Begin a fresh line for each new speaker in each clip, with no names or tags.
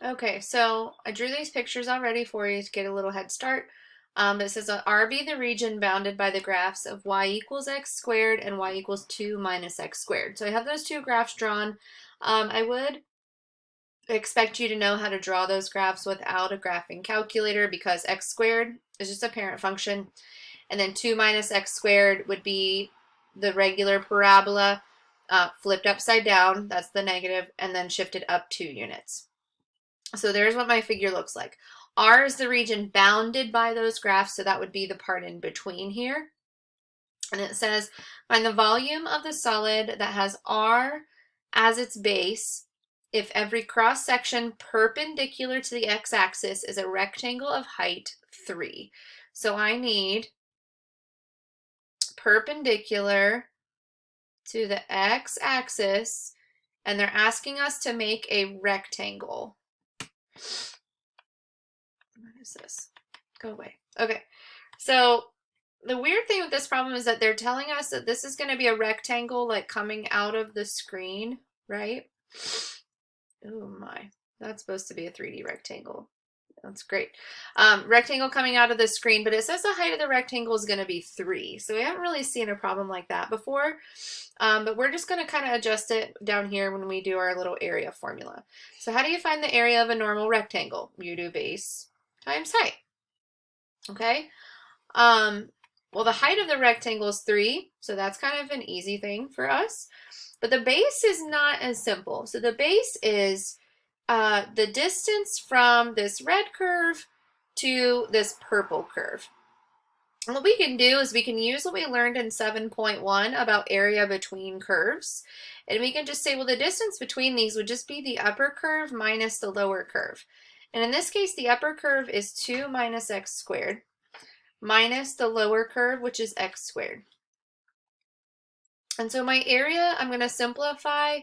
Okay, so I drew these pictures already for you to get a little head start. It says R be the region bounded by the graphs of y equals x squared and y equals 2 minus x squared. So I have those two graphs drawn. I would expect you to know how to draw those graphs without a graphing calculator because x squared is just a parent function. And then 2 minus x squared would be the regular parabola flipped upside down. That's the negative, and then shifted up 2 units. So there's what my figure looks like. R is the region bounded by those graphs, so that would be the part in between here. And it says, find the volume of the solid that has R as its base if every cross section perpendicular to the x-axis is a rectangle of height 3. So I need perpendicular to the x-axis, and they're asking us to make a rectangle. What is this? Go away. Okay, so the weird thing with this problem is that they're telling us that this is going to be a rectangle like coming out of the screen, right? Oh my, that's supposed to be a 3D rectangle. That's great. Rectangle coming out of the screen, but it says the height of the rectangle is going to be 3. So we haven't really seen a problem like that before, but we're just going to kind of adjust it down here when we do our little area formula. So how do you find the area of a normal rectangle? You do base times height. Okay. Well, the height of the rectangle is 3, so that's kind of an easy thing for us. But the base is not as simple. So the base is the distance from this red curve to this purple curve. And what we can do is we can use what we learned in 7.1 about area between curves. And we can just say, well, the distance between these would just be the upper curve minus the lower curve. And in this case, the upper curve is 2 minus x squared minus the lower curve, which is x squared. And so my area, I'm going to simplify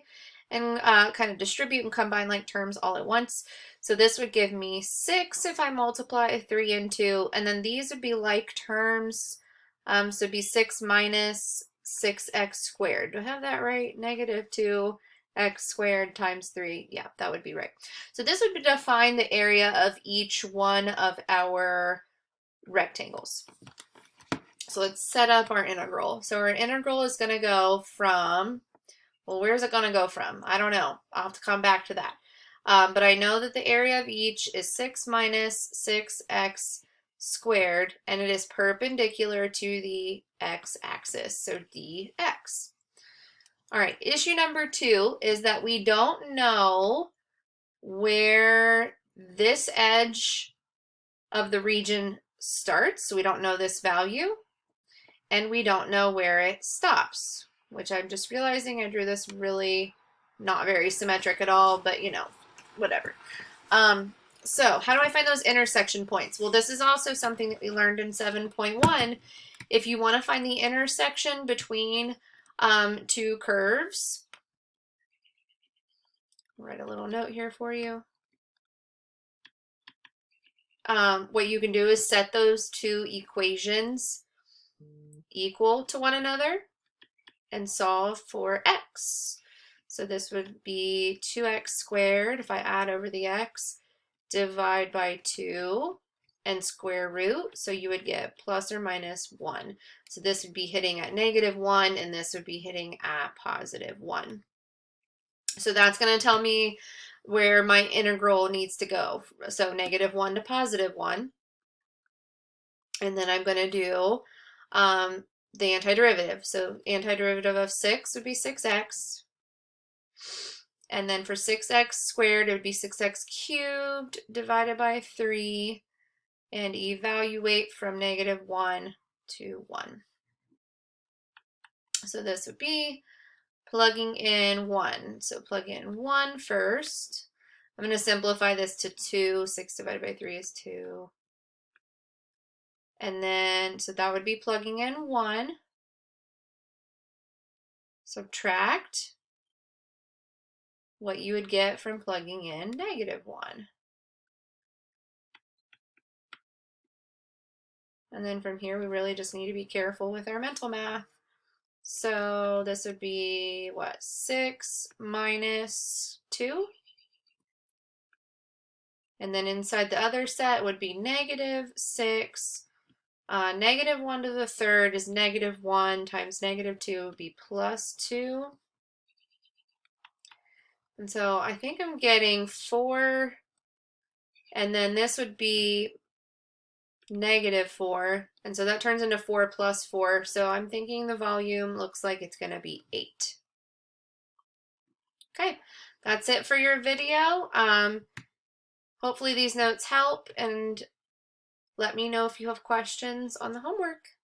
and kind of distribute and combine like terms all at once. So this would give me 6 if I multiply 3 and 2, and then these would be like terms. So it'd be 6 minus 6x squared. Do I have that right? Negative 2x squared times 3. Yeah, that would be right. So this would define the area of each one of our rectangles. So let's set up our integral. So our integral is going to go from, well, where's it going to go from? I don't know. I'll have to come back to that. But I know that the area of each is 6 minus 6x squared, and it is perpendicular to the x-axis, so dx. All right, issue number 2 is that we don't know where this edge of the region starts, so we don't know this value. And we don't know where it stops, which I'm just realizing I drew this really not very symmetric at all, but you know, whatever. So how do I find those intersection points? Well, this is also something that we learned in 7.1. If you want to find the intersection between two curves, I'll write a little note here for you. What you can do is set those two equations equal to one another and solve for x. So this would be 2x squared, if I add over the x, divide by 2, and square root, so you would get plus or minus 1. So this would be hitting at -1, and this would be hitting at +1. So that's going to tell me where my integral needs to go. So -1 to +1. And then I'm going to do the antiderivative. So antiderivative of 6 would be 6x. And then for 6x squared, it would be 6x cubed divided by 3, and evaluate from -1 to 1. So this would be plugging in 1. So plug in 1 first. I'm going to simplify this to 2. 6 divided by 3 is 2. And then, so that would be plugging in 1. Subtract what you would get from plugging in -1. And then from here, we really just need to be careful with our mental math. So this would be, what, 6 minus 2? And then inside the other set would be -6. -1 to the third is -1 times -2 would be +2. And so I think I'm getting 4, and then this would be -4. And so that turns into 4 plus 4. So I'm thinking the volume looks like it's going to be 8. Okay, that's it for your video. Hopefully these notes help, and let me know if you have questions on the homework.